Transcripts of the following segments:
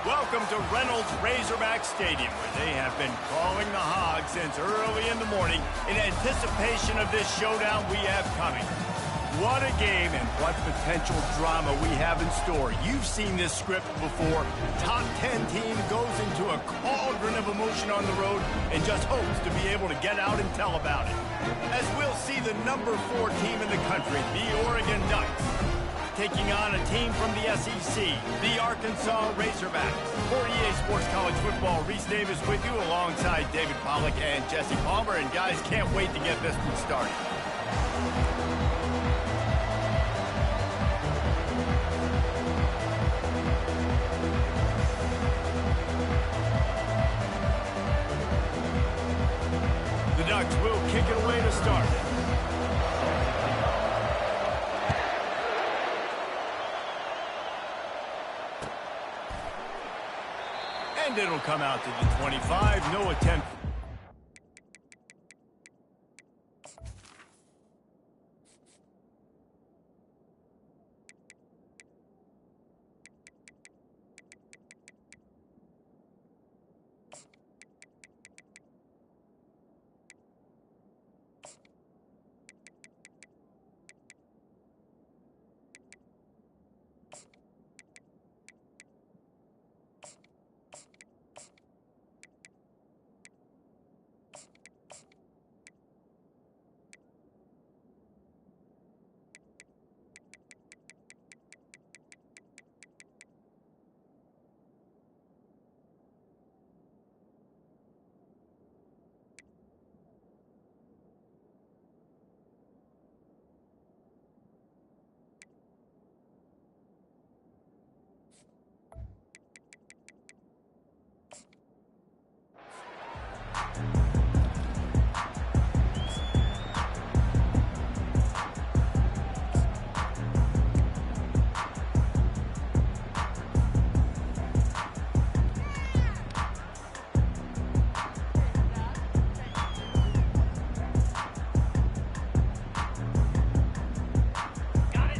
Welcome to Reynolds Razorback Stadium, where they have been calling the Hogs since early in the morning in anticipation of this showdown we have coming. What a game and what potential drama we have in store. You've seen this script before. Top 10 team goes into a cauldron of emotion on the road and just hopes to be able to get out and tell about it. As we'll see the number 4 team in the country, the Oregon Ducks, taking on a team from the SEC, the Arkansas Razorbacks. For EA Sports College Football, Reese Davis with you alongside David Pollack and Jesse Palmer. And guys, can't wait to get this one started. The Ducks will kick it away to start. And it'll come out to the 25. No attempt.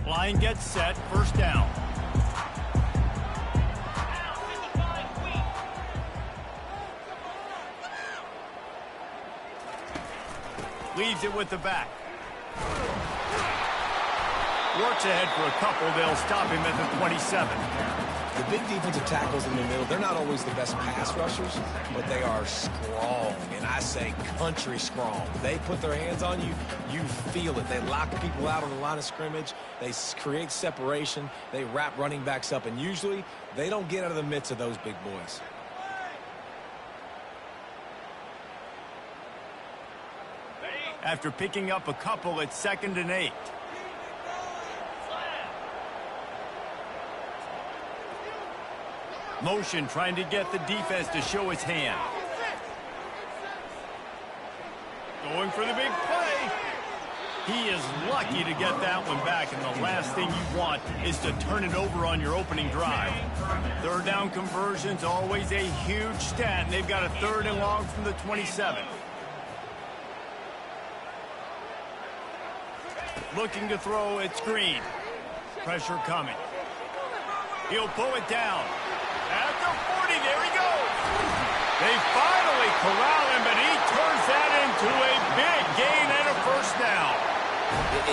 Line gets set, first down. Leaves it with the back. Works ahead for a couple. They'll stop him at the 27. The big defensive tackles in the middle, they're not always the best pass rushers, but they are strong, and I say country strong. They put their hands on you, you feel it. They lock people out on the line of scrimmage. They create separation. They wrap running backs up, and usually they don't get out of the midst of those big boys. After picking up a couple, it's 2nd and 8. Motion trying to get the defense to show his hand. Going for the big play. He is lucky to get that one back, and the last thing you want is to turn it over on your opening drive. Third down conversion's always a huge stat, and they've got a 3rd and long from the 27. Looking to throw, it's Green. Pressure coming. He'll pull it down. At the 40, there he goes. They finally corral him, but he turns that into a big gain and a first down.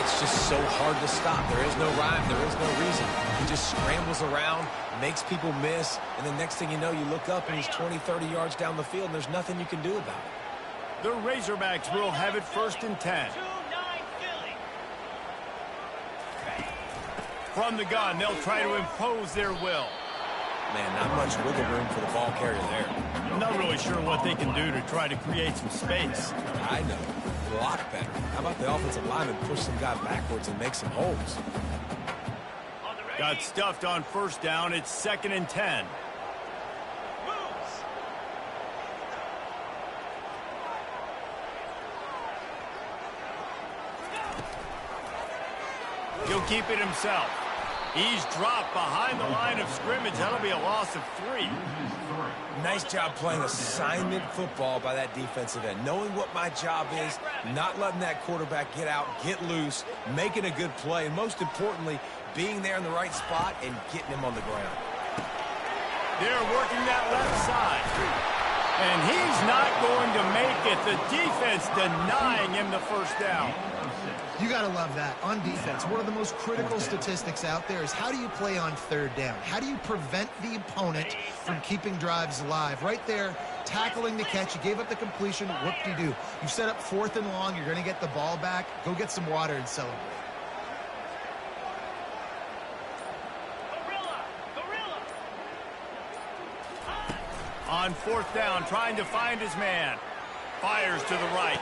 It's just so hard to stop. There is no rhyme. There is no reason. He just scrambles around, makes people miss, and the next thing you know, you look up and he's 20, 30 yards down the field, and there's nothing you can do about it. The Razorbacks will have it 1st and 10. From the gun, they'll try to impose their will. Man, not much wiggle room for the ball carrier there. I'm not really sure what they can do to try to create some space. I know. Block better. How about the offensive lineman push some guy backwards and make some holes? Got stuffed on 1st down. It's 2nd and 10. He'll keep it himself. He's dropped behind the line of scrimmage. That'll be a loss of 3. Nice job playing assignment football by that defensive end. Knowing what my job is, not letting that quarterback get out, get loose, making a good play, and most importantly, being there in the right spot and getting him on the ground. They're working that left side. And he's not going to make it. The defense denying him the first down. You got to love that. On defense, one of the most critical statistics out there is how do you play on third down? How do you prevent the opponent from keeping drives alive? Right there, tackling the catch. You gave up the completion. Whoop-de-doo. You set up 4th and long. You're going to get the ball back. Go get some water and celebrate. On 4th down, trying to find his man. Fires to the right.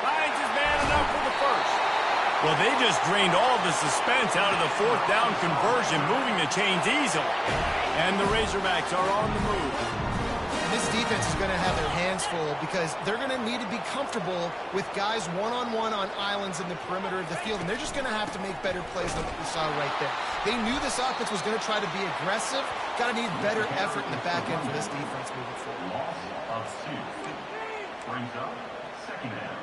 Finds his man enough for the first. Well, they just drained all the suspense out of the 4th down conversion, moving the chains easily. And the Razorbacks are on the move. This defense is going to have their hands full because they're going to need to be comfortable with guys one-on-one on islands in the perimeter of the field, and they're just going to have to make better plays than what we saw right there. They knew this offense was going to try to be aggressive. Got to need better effort in the back end for this defense moving forward. Loss of 2. Brings up 2nd down.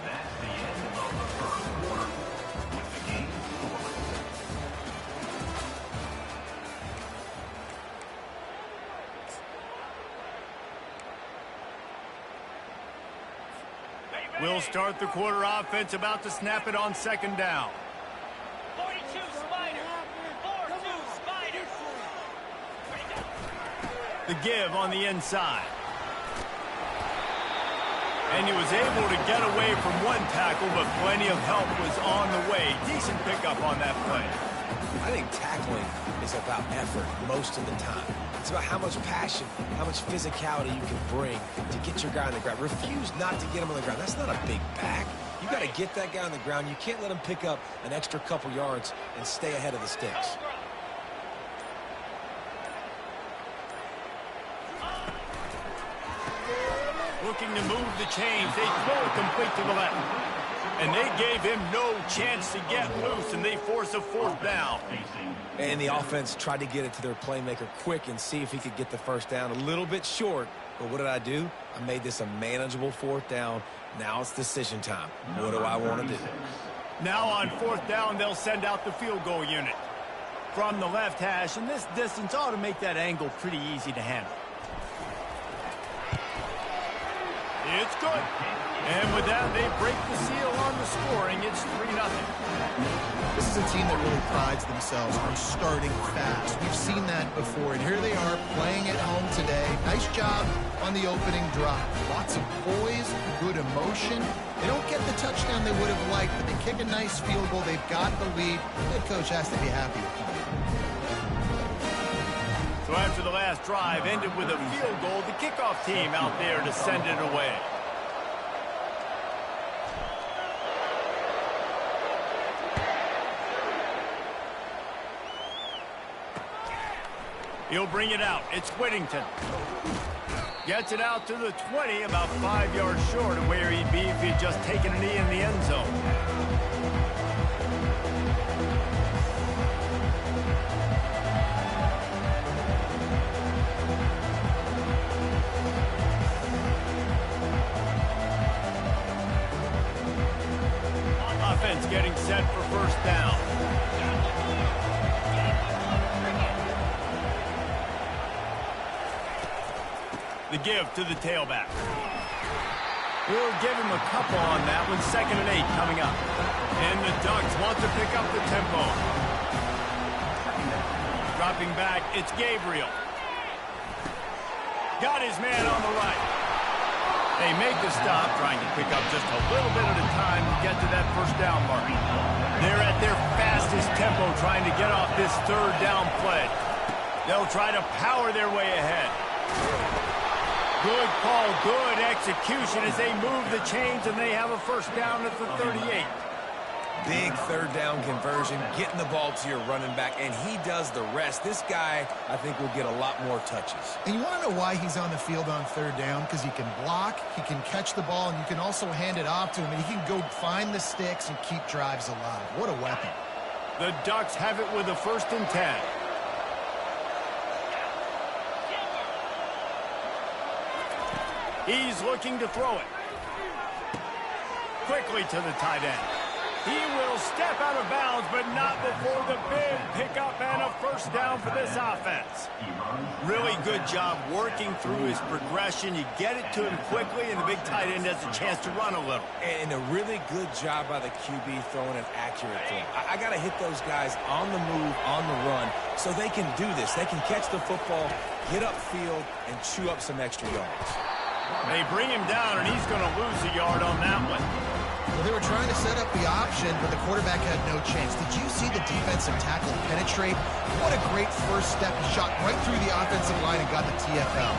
That's the end of the first quarter with the game scoreless. We'll start the quarter offense, about to snap it on 2nd down. 42 Spider. 4-2 Spider. The give on the inside. And he was able to get away from one tackle, but plenty of help was on the way. Decent pickup on that play. I think tackling is about effort most of the time. It's about how much passion, how much physicality you can bring to get your guy on the ground. Refuse not to get him on the ground. That's not a big back. You got to get that guy on the ground. You can't let him pick up an extra couple yards and stay ahead of the sticks. Looking to move the chains. They throw it complete to the left. And they gave him no chance to get loose, and they force a 4th down. And the offense tried to get it to their playmaker quick and see if he could get the first down. A little bit short, but what did I do? I made this a manageable 4th down. Now it's decision time. What do I want to do? Now on 4th down, they'll send out the field goal unit. From the left hash, and this distance ought to make that angle pretty easy to handle. It's good. And with that, they break the seal on the scoring. It's 3-0. This is a team that really prides themselves on starting fast. We've seen that before, and here they are playing at home today. Nice job on the opening drive. Lots of poise, good emotion. They don't get the touchdown they would have liked, but they kick a nice field goal. They've got the lead. The head coach has to be happy with them. So after the last drive ended with a field goal, the kickoff team out there to send it away. He'll bring it out. It's Whittington. Gets it out to the 20, about 5 yards short of where he'd be if he'd just taken a knee in the end zone. Offense getting set for 1st down. The give to the tailback. We'll give him a couple on that one. 2nd and 8 coming up. And the Ducks want to pick up the tempo. Dropping back, it's Gabriel. Got his man on the right. They make the stop, trying to pick up just a little bit at a time to get to that 1st down mark. They're at their fastest tempo trying to get off this 3rd down play. They'll try to power their way ahead. Good call, good execution as they move the chains, and they have a 1st down at the 38. Big 3rd down conversion, getting the ball to your running back, and he does the rest. This guy, I think, will get a lot more touches. And you want to know why he's on the field on 3rd down? Because he can block, he can catch the ball, and you can also hand it off to him, and he can go find the sticks and keep drives alive. What a weapon. The Ducks have it with a 1st and 10. He's looking to throw it. Quickly to the tight end. He will step out of bounds, but not before the big pickup and a first down for this offense. Really good job working through his progression. You get it to him quickly, and the big tight end has a chance to run a little. And a really good job by the QB throwing an accurate throw. I got to hit those guys on the move, on the run, so they can do this. They can catch the football, get upfield, and chew up some extra yards. They bring him down, and he's going to lose a yard on that one. Well, they were trying to set up the option, but the quarterback had no chance. Did you see the defensive tackle penetrate? What a great first step. He shot right through the offensive line and got the TFL.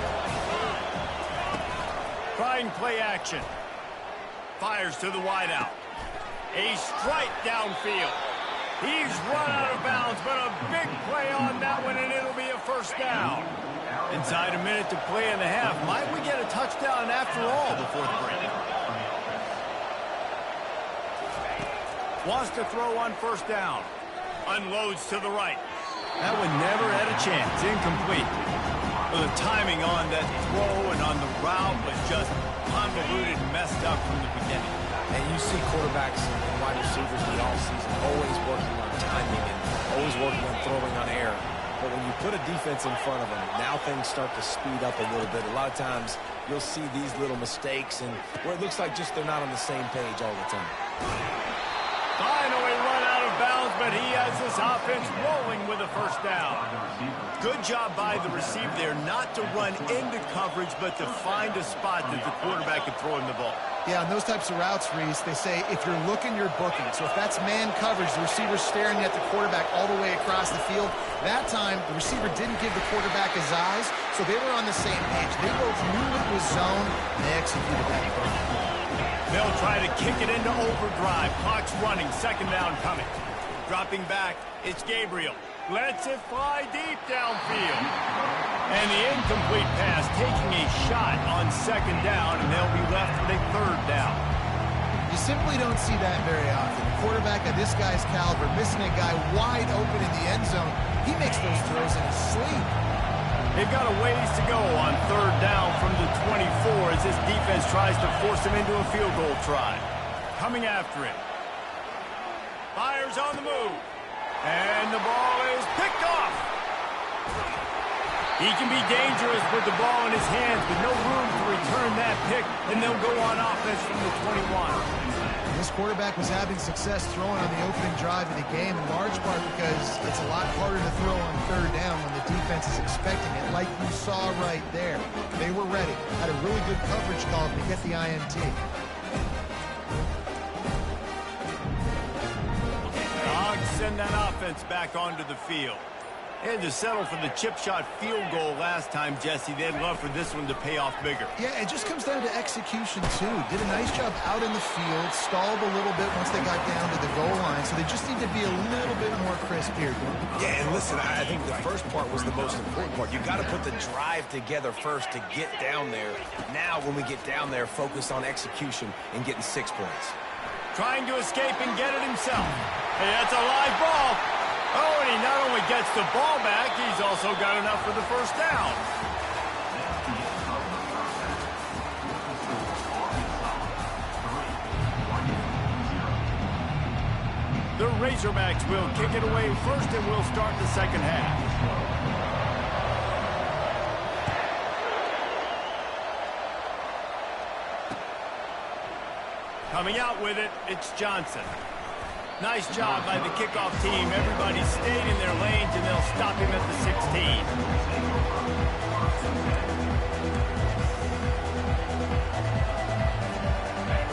Trying play action. Fires to the wideout. A strike downfield. He's run out of bounds, but a big play on that one, and it'll be a first down. Inside a minute to play in the half. Might we get a touchdown after all before the break? Wants to throw on first down. Unloads to the right. That one never had a chance. Incomplete. Well, the timing on that throw and on the route was just convoluted and messed up from the beginning. And you see quarterbacks and wide receivers all season always working on timing and always working on throwing on air. But when you put a defense in front of them, now things start to speed up a little bit. A lot of times you'll see these little mistakes and where it looks like just they're not on the same page all the time. Finally run out of bounds, but he has this offense rolling with a first down. Good job by the receiver there not to run into coverage, but to find a spot that the quarterback can throw him the ball. Yeah, on those types of routes, Reese, they say if you're looking, you're booking. So if that's man coverage, the receiver's staring at the quarterback all the way across the field. That time, the receiver didn't give the quarterback his eyes, so they were on the same page. They both knew it was zone, and they executed that perfectly. They'll try to kick it into overdrive. Clock's running. Second down coming. Dropping back. It's Gabriel. Lets it fly deep downfield. And the incomplete pass taking a shot on second down, and they'll be left with a third down. You simply don't see that very often. A quarterback of this guy's caliber missing a guy wide open in the end zone. He makes those throws in his sleep. They've got a ways to go on third down from the 24 as this defense tries to force him into a field goal try. Coming after him. Fires on the move. And the ball is picked off. He can be dangerous with the ball in his hands, but no room to return that pick, and they'll go on offense from the 21. This quarterback was having success throwing on the opening drive of the game, in large part because it's a lot harder to throw on third down when the defense is expecting it, like you saw right there. They were ready. Had a really good coverage call to get the INT. The Hogs send that offense back onto the field. They had to settle for the chip shot field goal last time, Jesse. They'd love for this one to pay off bigger. Yeah, it just comes down to execution, too. Did a nice job out in the field, stalled a little bit once they got down to the goal line, so they just need to be a little bit more crisp here. Yeah, and listen, I think the first part was the most important part. You got to put the drive together first to get down there. Now, when we get down there, focus on execution and getting 6 points. Trying to escape and get it himself. Hey, that's a live ball. Oh, and he not only gets the ball back, he's also got enough for the first down. The Razorbacks will kick it away first, and we'll start the second half. Coming out with it, it's Johnson. Nice job by the kickoff team. Everybody stayed in their lanes, and they'll stop him at the 16.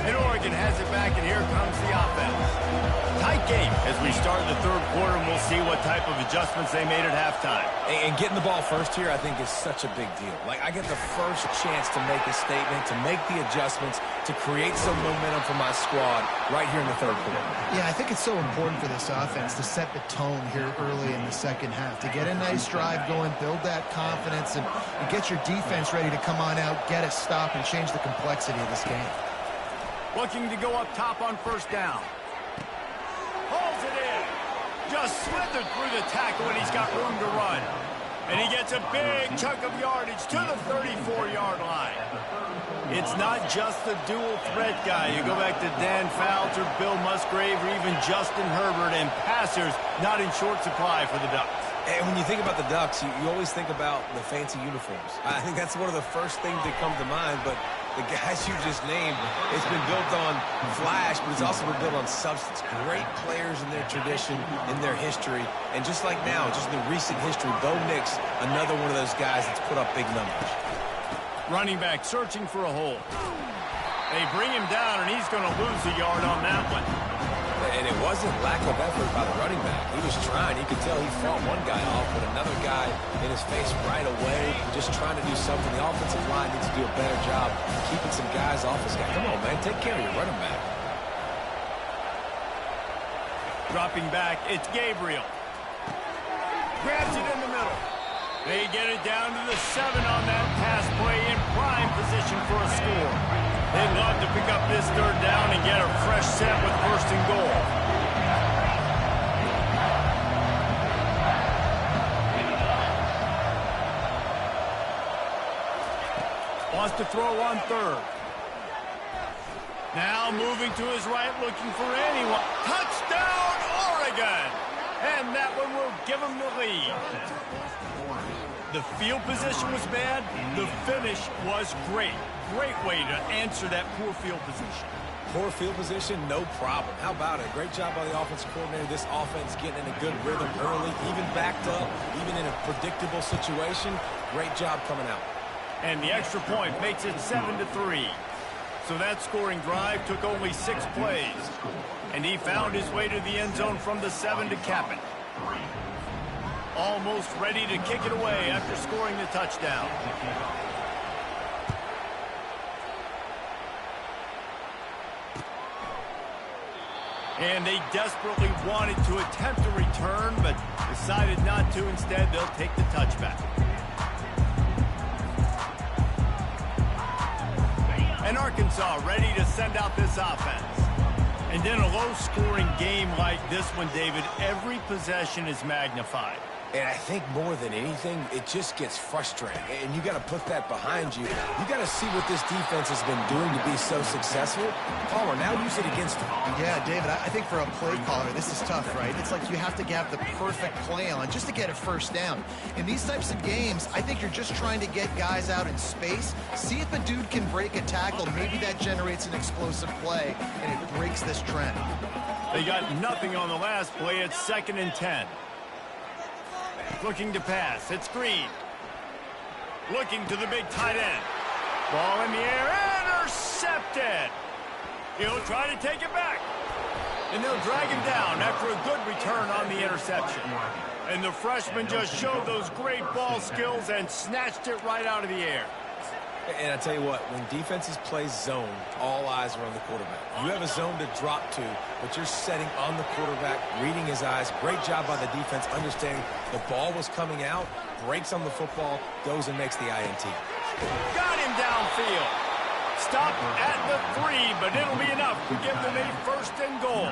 And Oregon has it back, and here comes the offense. Tight game as we start the third quarter, and we'll see what type of adjustments they made at halftime. And getting the ball first here, I think, is such a big deal. Like, I get the first chance to make a statement, to make the adjustments, to create some momentum for my squad right here in the third quarter. Yeah, I think it's so important for this offense to set the tone here early in the second half, to get a nice drive going, build that confidence, and get your defense ready to come on out, get a stop, and change the complexity of this game. Looking to go up top on first down. Hauls it in. Just slithered through the tackle, and he's got room to run. And he gets a big chunk of yardage to the 34-yard line. It's not just the dual threat guy. You go back to Dan Fouts or Bill Musgrave or even Justin Herbert, and passers not in short supply for the Ducks. And when you think about the Ducks, you always think about the fancy uniforms. I think that's one of the first things that come to mind, but the guys you just named, it's been built on flash, but it's also been built on substance. Great players in their tradition, in their history, and just like now, just in the recent history, Bo Nix, another one of those guys that's put up big numbers. Running back searching for a hole. They bring him down, and he's going to lose a yard on that one. And it wasn't lack of effort by the running back. He was trying. You could tell he fought one guy off, but another guy in his face right away, just trying to do something. The offensive line needs to do a better job keeping some guys off his guy. Come on, man. Take care of your running back. Dropping back, it's Gabriel. Grabs it in the middle. They get it down to the 7 on that pass play, in prime position for a score. They'd love to pick up this third down and get a fresh set with first and goal. Wants to throw on third. Now moving to his right, looking for anyone. Touchdown, Oregon! And that one will give him the lead. The field position was bad. The finish was great. Great way to answer that poor field position. Poor field position, no problem. How about it? Great job by the offensive coordinator. This offense getting in a good rhythm early, even backed up, even in a predictable situation. Great job coming out. And the extra point makes it 7-3. So that scoring drive took only 6 plays. And he found his way to the end zone from the 7 to cap it. Almost ready to kick it away after scoring the touchdown. And they desperately wanted to attempt a return, but decided not to. Instead, they'll take the touchback. And Arkansas ready to send out this offense. And in a low-scoring game like this one, David, every possession is magnified. And I think more than anything, it just gets frustrating. And you got to put that behind you. You got to see what this defense has been doing to be so successful. Palmer, now use it against them. Yeah, David, I think for a play caller, this is tough, right? It's like you have to have the perfect play on just to get a first down. In these types of games, I think you're just trying to get guys out in space, see if a dude can break a tackle. Maybe that generates an explosive play, and it breaks this trend. They got nothing on the last play. It's 2nd and 10. Looking to pass. It's Green. Looking to the big tight end. Ball in the air. Intercepted. He'll try to take it back. And they'll drag him down after a good return on the interception. And the freshman just showed those great ball skills and snatched it right out of the air. And I tell you what, when defenses play zone, all eyes are on the quarterback. You have a zone to drop to, but you're setting on the quarterback, reading his eyes. Great job by the defense, understanding the ball was coming out, breaks on the football, goes and makes the INT. Got him downfield. Stop at the 3, but it'll be enough to give them a first and goal.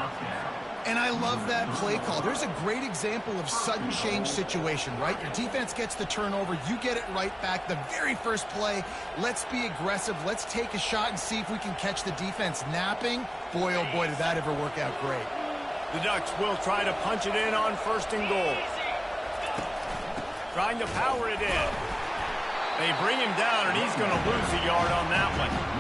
And I love that play call. There's a great example of sudden change situation, right? Your defense gets the turnover. You get it right back. The very first play, let's be aggressive. Let's take a shot and see if we can catch the defense napping. Boy, oh boy, did that ever work out great. The Ducks will try to punch it in on first and goal. Trying to power it in. They bring him down, and he's going to lose a yard on that one.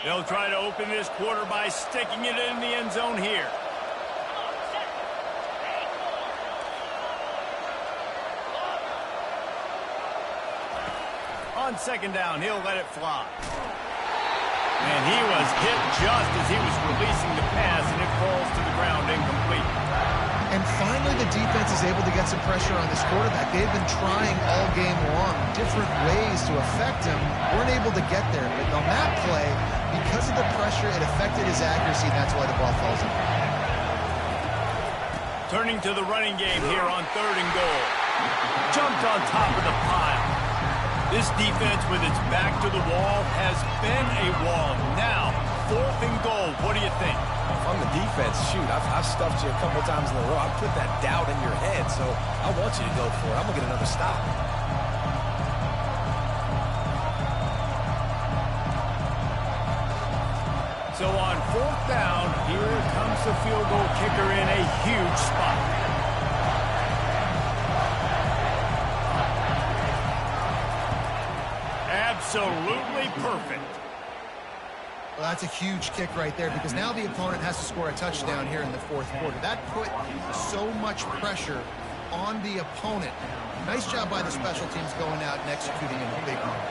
They'll try to open this quarter by sticking it in the end zone here. On 2nd down, he'll let it fly. And he was hit just as he was releasing the pass, and it falls to the ground incomplete. And finally, the defense is able to get some pressure on this quarterback. They've been trying all game long, different ways to affect him. Weren't able to get there. But on that play, because of the pressure, it affected his accuracy, and that's why the ball falls in. Turning to the running game here on 3rd and goal. Jumped on top of the pile. This defense, with its back to the wall, has been a wall. Now, 4th and goal. What do you think? If I'm the defense, shoot, I've stuffed you a couple times in a row. I've put that doubt in your head, so I want you to go for it. I'm going to get another stop. So on 4th down, here comes the field goal kicker in a huge spot. Absolutely perfect. Well, that's a huge kick right there because now the opponent has to score a touchdown here in the 4th quarter. That put so much pressure on the opponent. Nice job by the special teams going out and executing in a big moment.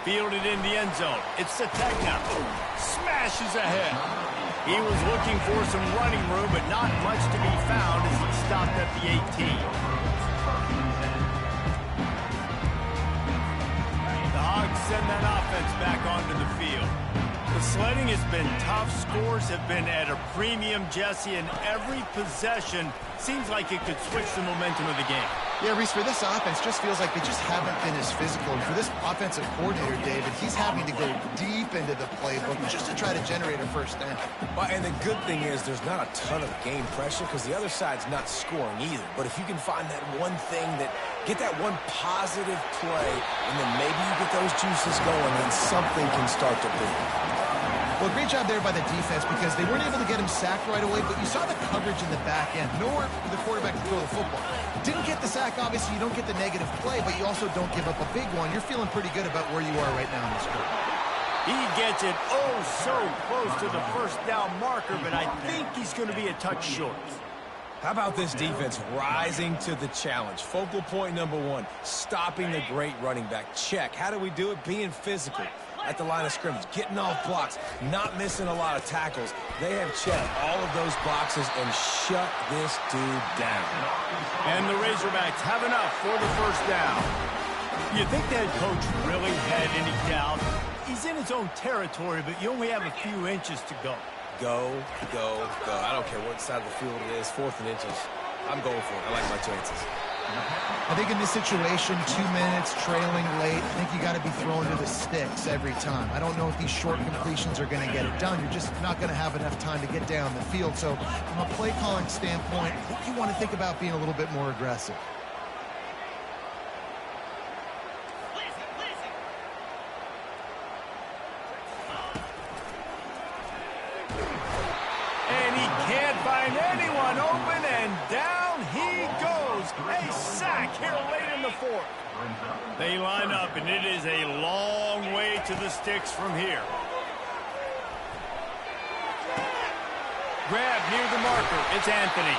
Fielded in the end zone. It's Sategna. Smashes ahead. He was looking for some running room, but not much to be found as he stopped at the 18. The Hogs send that offense back onto the field. The sledding has been tough. Scores have been at a premium, Jesse, and every possession seems like it could switch the momentum of the game. Yeah, Reese, for this offense, just feels like they just haven't been as physical. And for this offensive coordinator, David, he's having to go deep into the playbook just to try to generate a first down. Well, and the good thing is there's not a ton of game pressure because the other side's not scoring either. But if you can find that one thing get that one positive play, and then maybe you get those juices going, and something can start to breathe. Well, great job there by the defense because they weren't able to get him sacked right away, but you saw the coverage in the back end. Nowhere for the quarterback to throw the football. Didn't get the sack, obviously. You don't get the negative play, but you also don't give up a big one. You're feeling pretty good about where you are right now in this quarter. He gets it so close to the first down marker, but I think he's going to be a touch short. How about this defense rising to the challenge? Focal point number 1, stopping the great running back. Check. How do we do it? Being physical at the line of scrimmage, getting off blocks, not missing a lot of tackles. They have checked all of those boxes and shut this dude down. And the Razorbacks have enough for the first down. You think the head coach really had any doubt? He's in his own territory, but you only have a few inches to go. Go, go, go. I don't care what side of the field it is, 4th and inches. I'm going for it. I like my chances. I think in this situation, 2 minutes, trailing late, I think you got to be thrown to the sticks every time. I don't know if these short completions are going to get it done. You're just not going to have enough time to get down the field. So from a play calling standpoint, I think you want to think about being a little bit more aggressive. And he can't find anyone open, and down he goes. A sack here late in the 4th. They line up, and it is a long way to the sticks from here. Grab near the marker. It's Anthony.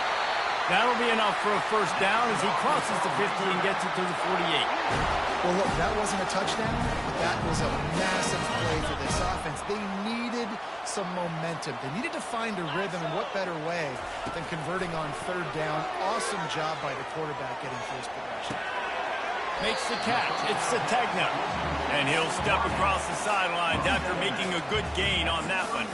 That'll be enough for a first down as he crosses the 50 and gets it to the 48. Well, look, that wasn't a touchdown, but that was a massive play for this offense. They needed some momentum. They needed to find a rhythm, and what better way than converting on 3rd down. Awesome job by the quarterback getting first possession. Makes the catch. It's Sategna. And he'll step across the sidelines after making a good gain on that one.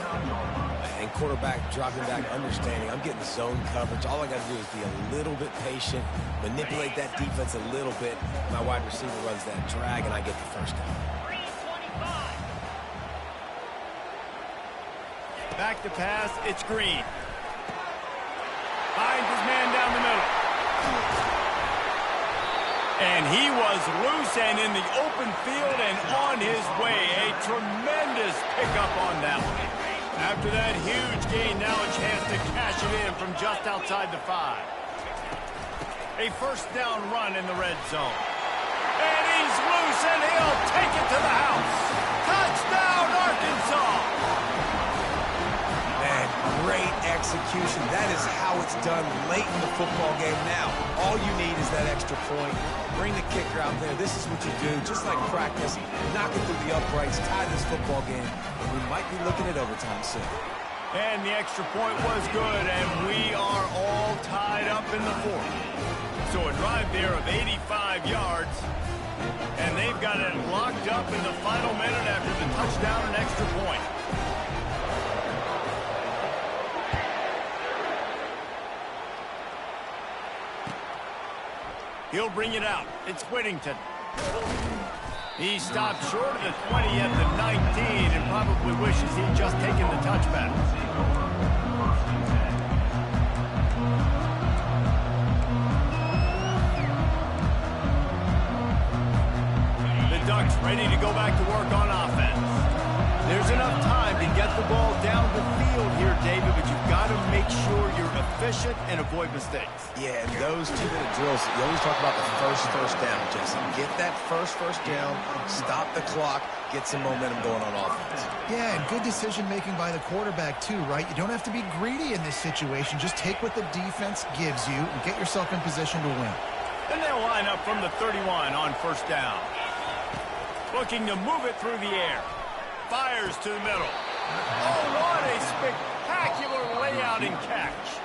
And quarterback dropping back, understanding I'm getting zone coverage. All I got to do is be a little bit patient, manipulate that defense a little bit. My wide receiver runs that drag, and I get the first down. Back to pass. It's Green. Finds his man down the middle. And he was loose and in the open field and on his way. A tremendous pickup on that one. After that huge gain, now a chance to cash it in from just outside the 5. A first down run in the red zone. And he's loose, and he'll take it to the house. Touchdown, Arkansas! Man, great execution. That is how it's done late in the football game now. All you need is that extra point. Bring the kicker out there. This is what you do, just like practice. Knock it through the uprights, tie this football game, and we might be looking at overtime soon. And the extra point was good, and we are all tied up in the fourth. So a drive there of 85 yards, and they've got it locked up in the final minute after the touchdown and extra point. He'll bring it out. It's Whittington. He stopped short of the 20 at the 19 and probably wishes he'd just taken the touchback. The Ducks ready to go back to work on offense. There's enough time to get the ball down the field here, David, but you've got to make sure you're efficient and avoid mistakes. Yeah, and those 2-minute drills, you always talk about the first down, Jesse. Get that first down, stop the clock, get some momentum going on offense. Yeah, and good decision-making by the quarterback, too, right? You don't have to be greedy in this situation. Just take what the defense gives you and get yourself in position to win. And they'll line up from the 31 on first down. Looking to move it through the air. Fires to the middle. Oh, what a spectacular layout and catch.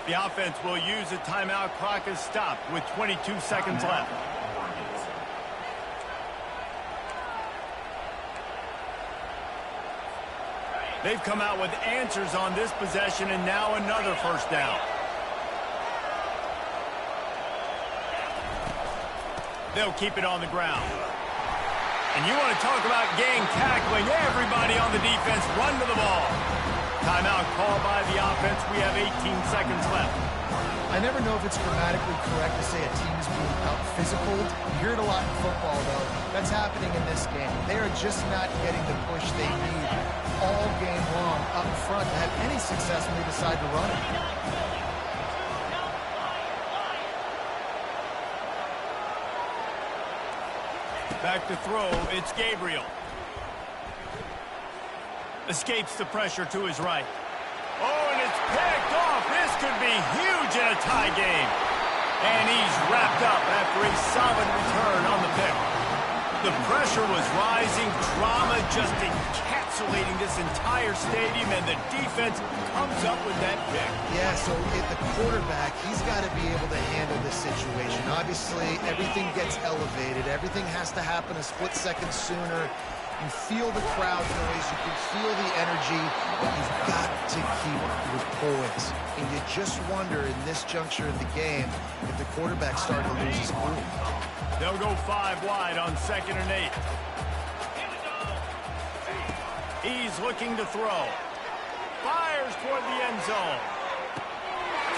The offense will use a timeout. Clock is stopped with 22 seconds left. They've come out with answers on this possession, and now another first down. They'll keep it on the ground. And you want to talk about game tackling. Everybody on the defense run to the ball. Timeout called by the offense. We have 18 seconds left. I never know if it's grammatically correct to say a team is being out-physical. You hear it a lot in football, though. That's happening in this game. They are just not getting the push they need all game long up front to have any success when they decide to run it. Back to throw, it's Gabriel. Escapes the pressure to his right. Oh, and it's picked off. This could be huge in a tie game. And he's wrapped up after a solid return on the pick. The pressure was rising. Drama just encapsulating this entire stadium, and the defense comes up with that pick. Yeah, so the quarterback, he's got to be able to handle this situation. Obviously, everything gets elevated. Everything has to happen a split second sooner. You feel the crowd noise. You can feel the energy, but you've got to keep your poise. And you just wonder in this juncture of the game if the quarterback's starting to lose his groove. They'll go 5 wide on 2nd and 8. He's looking to throw. Fires toward the end zone.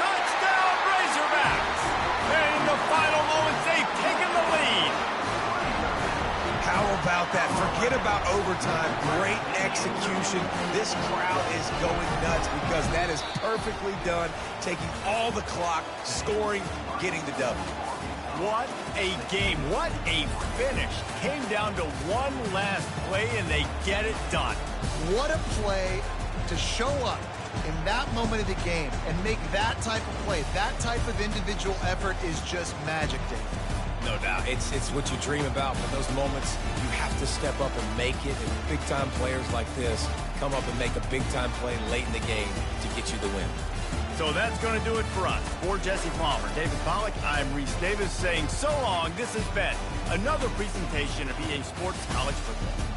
Touchdown, Razorbacks! And in the final moments, they've taken the lead. How about that? Forget about overtime. Great execution. This crowd is going nuts because that is perfectly done. Taking all the clock, scoring, getting the W. What a game. What a finish. Came down to one last play, and they get it done. What a play to show up in that moment of the game and make that type of play. That type of individual effort is just magic, Dave. No doubt. It's what you dream about. For those moments, you have to step up and make it. And big-time players like this come up and make a big-time play late in the game to get you the win. So that's going to do it for us. For Jesse Palmer, David Pollack, I'm Reese Davis saying so long. This has been another presentation of EA Sports College Football.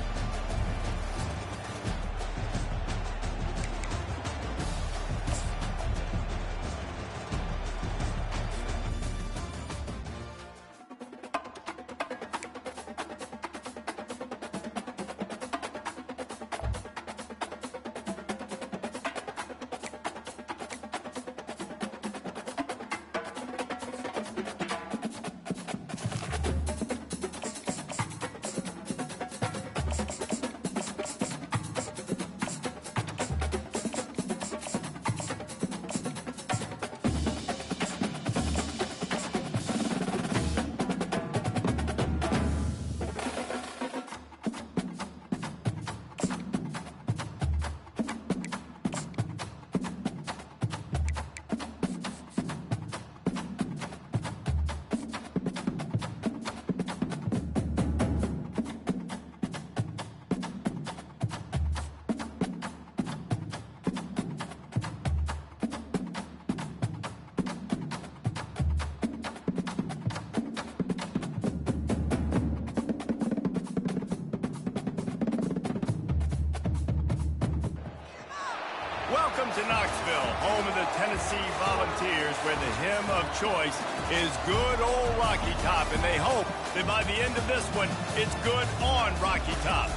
Welcome to Knoxville, home of the Tennessee Volunteers, where the hymn of choice is good old Rocky Top, and they hope that by the end of this one, it's good on Rocky Top.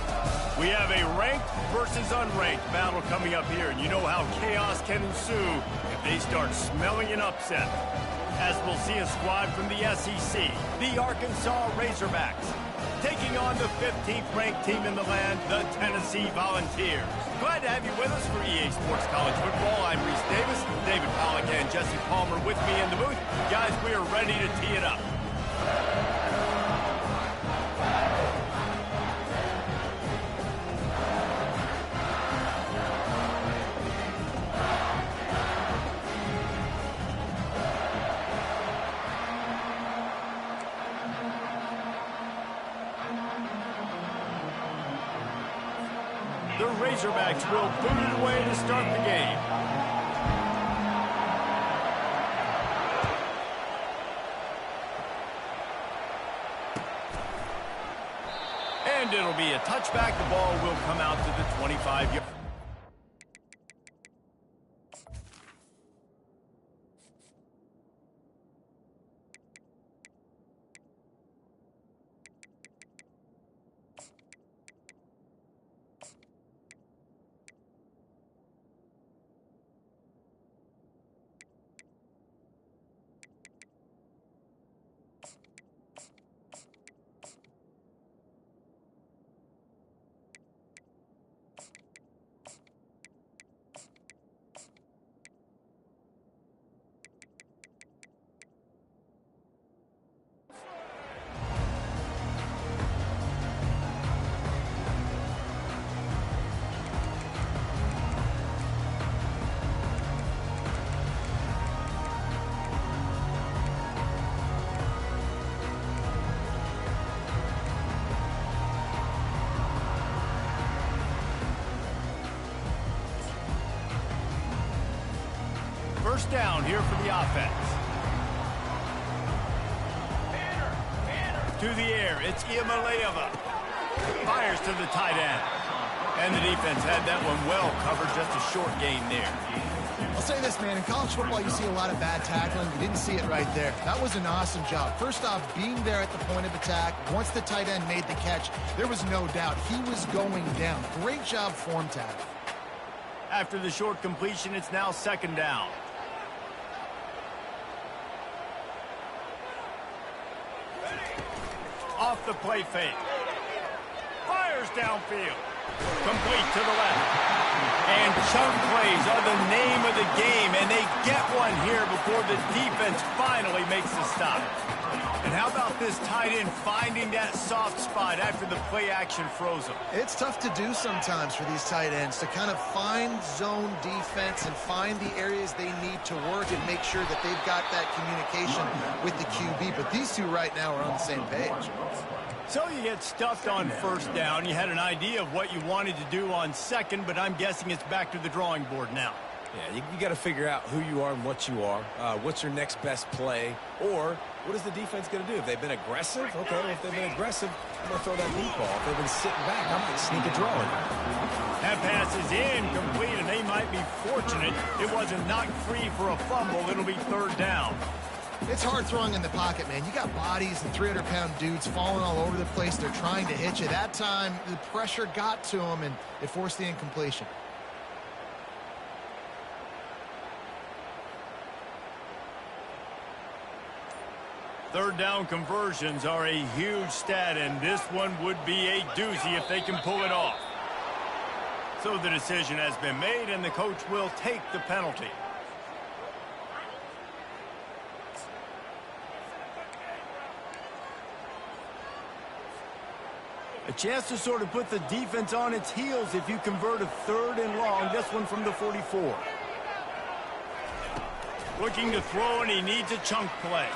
We have a ranked versus unranked battle coming up here, and you know how chaos can ensue if they start smelling an upset. As we'll see a squad from the SEC, the Arkansas Razorbacks, taking on the 15th ranked team in the land, the Tennessee Volunteers. Glad to have you with us for EA Sports College Football. I'm Reese Davis, David Pollack and Jesse Palmer with me in the booth. Guys, we are ready to tee it up. The Razorbacks will boot it away to start the game. And it'll be a touchback. The ball will come out to the 25-yard. First down here for the offense. To the air, it's Iamaleava. Fires to the tight end. And the defense had that one well covered, just a short gain there. I'll say this, man. In college football, you see a lot of bad tackling. You didn't see it right there. That was an awesome job. First off, being there at the point of attack. Once the tight end made the catch, there was no doubt he was going down. Great job form tackle. After the short completion, it's now second down. Off the play fake. Fires downfield. Complete to the left. And chunk plays are the name of the game, and they get one here before the defense finally makes the stop. And how about this tight end finding that soft spot after the play action froze him? It's tough to do sometimes for these tight ends to kind of find zone defense and find the areas they need to work and make sure that they've got that communication with the QB. But these two right now are on the same page. So you get stuffed on first down. You had an idea of what you wanted to do on second, but I'm guessing it's back to the drawing board now. Yeah, you got to figure out who you are and what you are. What's your next best play? Or what is the defense going to do? If they've been aggressive, okay. If they've been aggressive, I'm going to throw that deep ball. If they've been sitting back, I might sneak a draw in. That pass is incomplete, and they might be fortunate it wasn't knocked free for a fumble. It'll be third down. It's hard throwing in the pocket, man. You got bodies and 300-pound dudes falling all over the place. They're trying to hit you. That time, the pressure got to them, and it forced the incompletion. Third down conversions are a huge stat, and this one would be a doozy if they can pull it off. So the decision has been made, and the coach will take the penalty. A chance to sort of put the defense on its heels if you convert a third and long. This one from the 44. Looking to throw, and he needs a chunk play.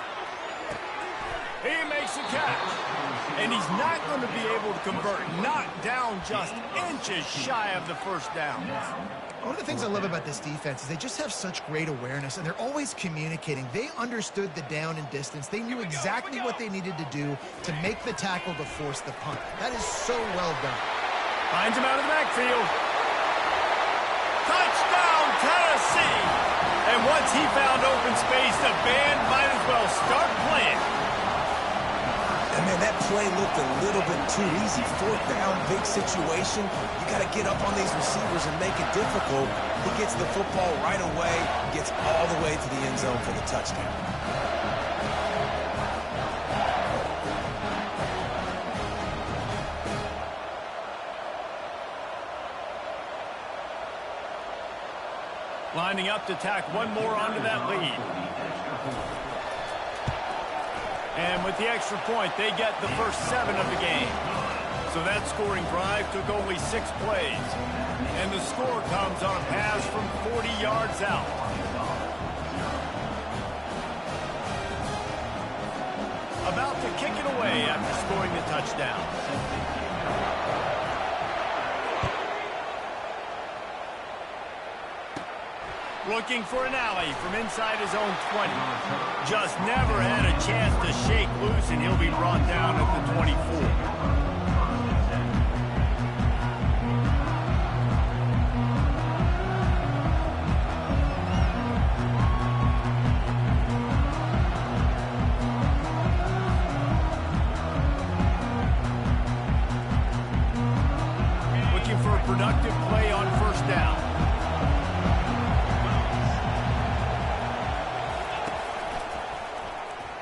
He makes a catch. And he's not going to be able to convert. Knocked down just inches shy of the first down. One of the things I love about this defense is they just have such great awareness, and they're always communicating. They understood the down and distance. They knew exactly what they needed to do to make the tackle to force the punt. That is so well done. Finds him out of the backfield. Touchdown, Tennessee. And once he found open space, the band might as well start playing. And man, that play looked a little bit too easy. Fourth down, big situation. You got to get up on these receivers and make it difficult. He gets the football right away, gets all the way to the end zone for the touchdown. Lining up to tack one more onto that lead. And with the extra point, they get the first 7 of the game. So that scoring drive took only 6 plays. And the score comes on a pass from 40 yards out. About to kick it away after scoring the touchdown. Looking for an alley from inside his own 20. Just never had a chance to shake loose, and he'll be brought down at the 24. Looking for a productive play on first down.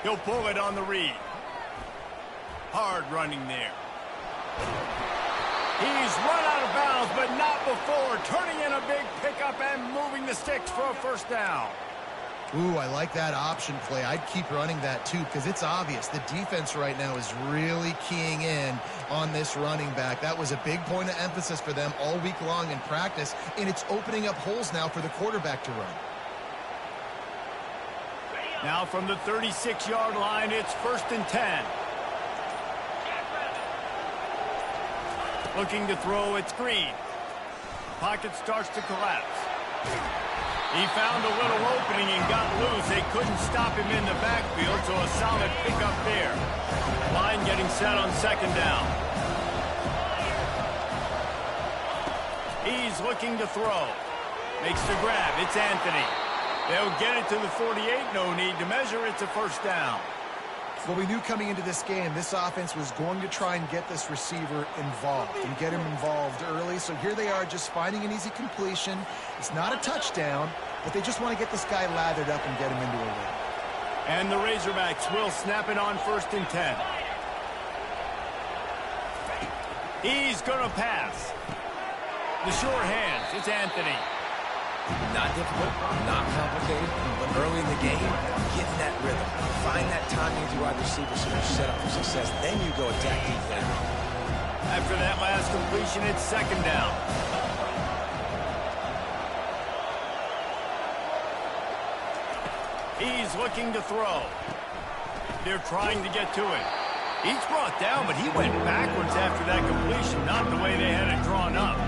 He'll pull it on the read. Hard running there. He's run out of bounds, but not before. Turning in a big pickup and moving the sticks for a first down. Ooh, I like that option play. I'd keep running that too because it's obvious. The defense right now is really keying in on this running back. That was a big point of emphasis for them all week long in practice, and it's opening up holes now for the quarterback to run. Now from the 36-yard line, it's 1st and 10. Looking to throw, it's Green. Pocket starts to collapse. He found a little opening and got loose. They couldn't stop him in the backfield, so a solid pickup there. Line getting set on 2nd down. He's looking to throw. Makes the grab. It's Anthony. They'll get it to the 48. No need to measure. It's a first down. Well, we knew coming into this game, this offense was going to try and get this receiver involved and get him involved early. So here they are just finding an easy completion. It's not a touchdown, but they just want to get this guy lathered up and get him into a rhythm. And the Razorbacks will snap it on 1st and 10. He's going to pass. The sure hands. It's Anthony. Not difficult, not complicated, but early in the game, get in that rhythm. Find that timing with your wide receiver so you're set up for success. Then you go attack defense. After that last completion, it's 2nd down. He's looking to throw. They're trying to get to it. He's brought down, but he went backwards after that completion, not the way they had it drawn up.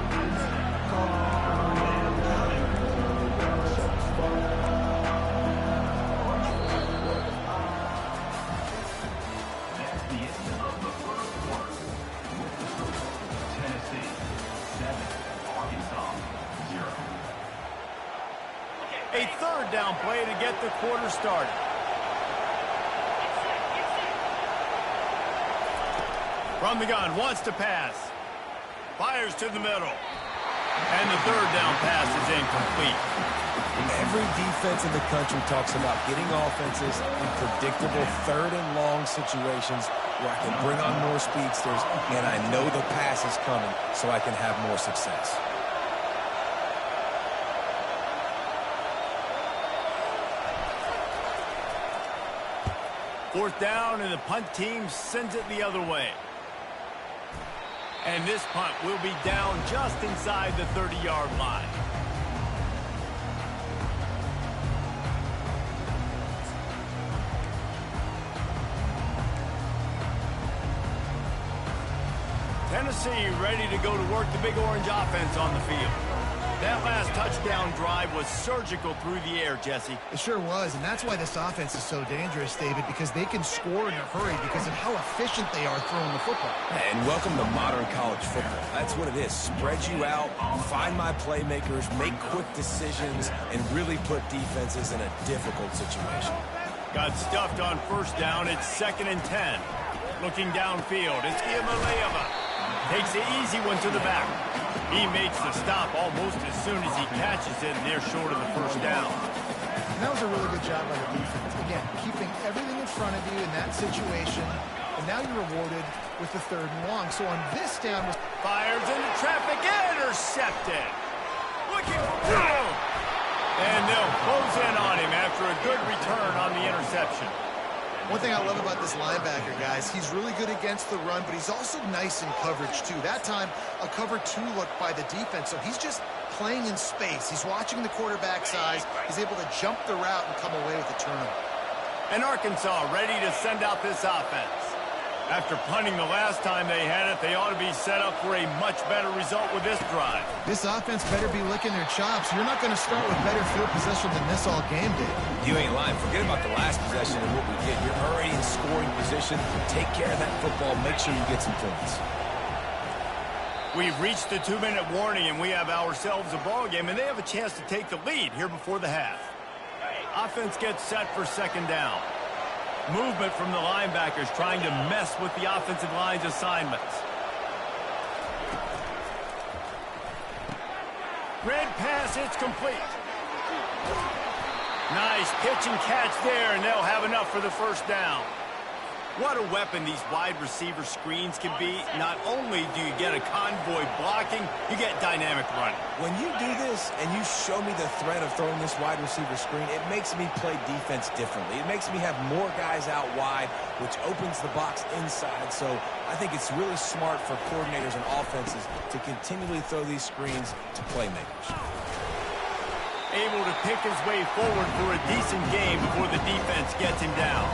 A 3rd down play to get the quarter started. From the gun, wants to pass. Fires to the middle. And the 3rd down pass is incomplete. Every defense in the country talks about getting offenses in predictable 3rd and long situations where I can bring on more speedsters and I know the pass is coming so I can have more success. Fourth down, and the punt team sends it the other way. And this punt will be down just inside the 30-yard line. Tennessee ready to go to work the Big Orange offense on the field. That last touchdown drive was surgical through the air, Jesse. It sure was, and that's why this offense is so dangerous, David, because they can score in a hurry because of how efficient they are throwing the football. And welcome to modern college football. That's what it is. Spread you out, find my playmakers, make quick decisions, and really put defenses in a difficult situation. Got stuffed on first down. It's 2nd and 10. Looking downfield, it's Iamaleava. Takes the easy one to the back. He makes the stop almost as soon as he catches it, and they're short of the first down. And that was a really good job by the defense. Again, keeping everything in front of you in that situation, and now you're rewarded with the 3rd and long. So on this down... Fires into traffic, intercepted. Looking for room. And they'll close in on him after a good return on the interception. One thing I love about this linebacker, guys, he's really good against the run, but he's also nice in coverage, too. That time, a cover 2 look by the defense, so he's just playing in space. He's watching the quarterback's eyes. He's able to jump the route and come away with a turnover. And Arkansas ready to send out this offense. After punting the last time they had it, they ought to be set up for a much better result with this drive. This offense better be licking their chops. You're not going to start with better field possession than this all game did. You ain't lying. Forget about the last possession and what we did. You're already in scoring position. Take care of that football. Make sure you get some points. We've reached the 2-minute warning, and we have ourselves a ball game, and they have a chance to take the lead here before the half. Offense gets set for 2nd down. Movement from the linebackers trying to mess with the offensive line's assignments. Red pass, it's complete. Nice pitch and catch there, and they'll have enough for the first down. What a weapon these wide receiver screens can be. Not only do you get a convoy blocking, you get dynamic running. When you do this and you show me the threat of throwing this wide receiver screen, it makes me play defense differently. It makes me have more guys out wide, which opens the box inside. So I think it's really smart for coordinators and offenses to continually throw these screens to playmakers. Able to pick his way forward for a decent game before the defense gets him down.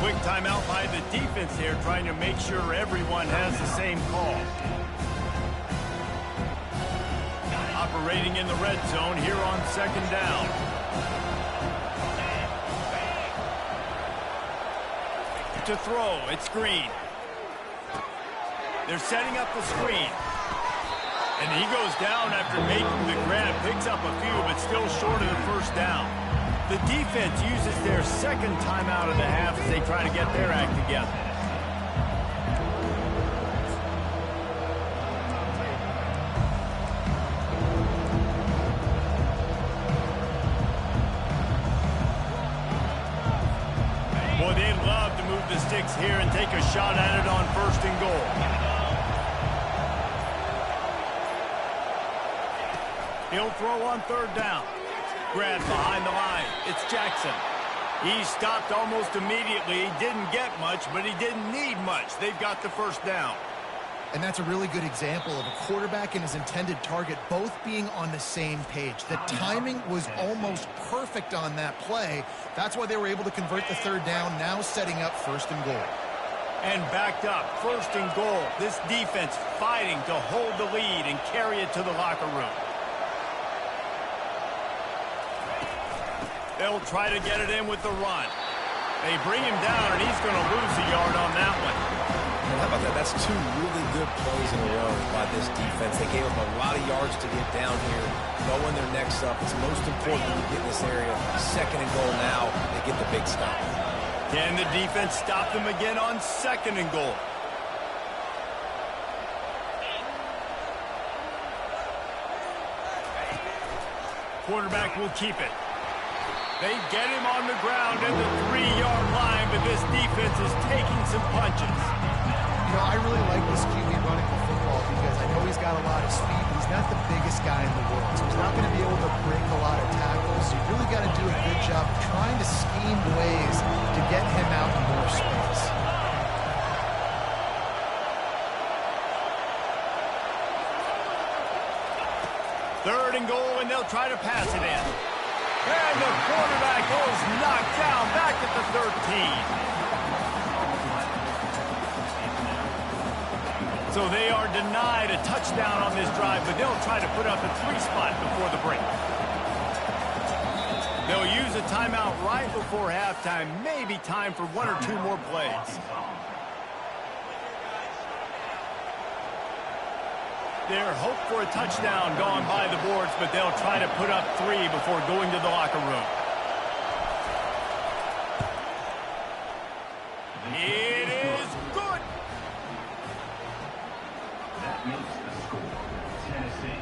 Quick timeout by the defense here, trying to make sure everyone has the same call. Operating in the red zone here on 2nd down. To throw, it's Green. They're setting up the screen. And he goes down after making the grab, picks up a few, but still short of the first down. The defense uses their 2nd timeout of the half as they try to get their act together. Boy, they'd love to move the sticks here and take a shot at it on 1st and goal. He'll throw on 3rd down. Grab behind the line. It's Jackson. He stopped almost immediately. He didn't get much, but he didn't need much. They've got the first down. And that's a really good example of a quarterback and his intended target both being on the same page. The timing was almost perfect on that play. That's why they were able to convert the 3rd down, now setting up 1st and goal. And backed up, 1st and goal. This defense fighting to hold the lead and carry it to the locker room. They'll try to get it in with the run. They bring him down, and he's going to lose a yard on that one. How about that? That's 2 really good plays in a row by this defense. They gave up a lot of yards to get down here, going their necks up. It's most important to get in this area. 2nd and goal now. They get the big stop. Can the defense stop them again on 2nd and goal? Quarterback will keep it. They get him on the ground at the 3-yard line, but this defense is taking some punches. You know, I really like this QB running the football because I know he's got a lot of speed, but he's not the biggest guy in the world. So he's not going to be able to break a lot of tackles. So you really got to do a good job of trying to scheme ways to get him out in more space. Third and goal, and they'll try to pass it in. And the quarterback goes knocked down back at the 13. So they are denied a touchdown on this drive, but they'll try to put up a 3-spot before the break. They'll use a timeout right before halftime. Maybe time for 1 or 2 more plays. Their hope for a touchdown gone by the boards, but they'll try to put up 3 before going to the locker room. It is good. That makes the score Tennessee.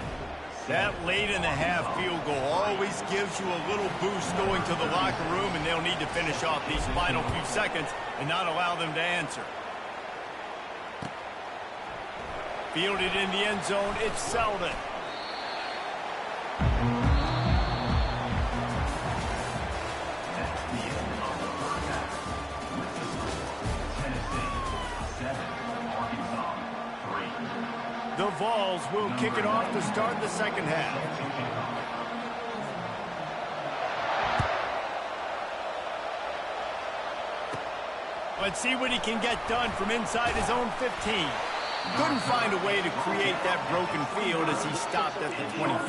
That late in the half field goal always gives you a little boost going to the locker room, and they'll need to finish off these final few seconds and not allow them to answer. Fielded in the end zone, it's Selden. That's the end of the first half. With the score Tennessee 7, Arkansas 3. The Vols will kick it off to start the second half. Let's see what he can get done from inside his own 15. Couldn't find a way to create that broken field as he stopped at the 25.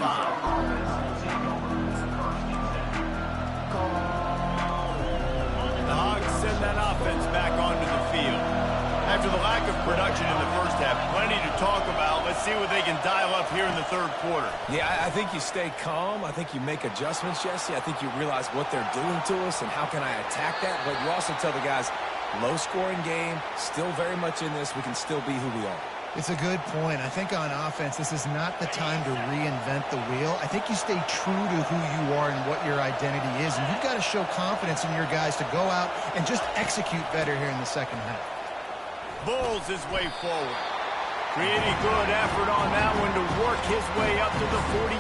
The Hogs send that offense back onto the field. After the lack of production in the first half, plenty to talk about. Let's see what they can dial up here in the third quarter. Yeah, I think you stay calm. I think you make adjustments, Jesse. I think you realize what they're doing to us and how can I attack that. But you also tell the guys, low-scoring game, still very much in this. We can still be who we are. It's a good point. I think on offense, this is not the time to reinvent the wheel. I think you stay true to who you are and what your identity is. And you've got to show confidence in your guys to go out and just execute better here in the second half. Bulls his way forward. Creating good effort on that one to work his way up to the 42.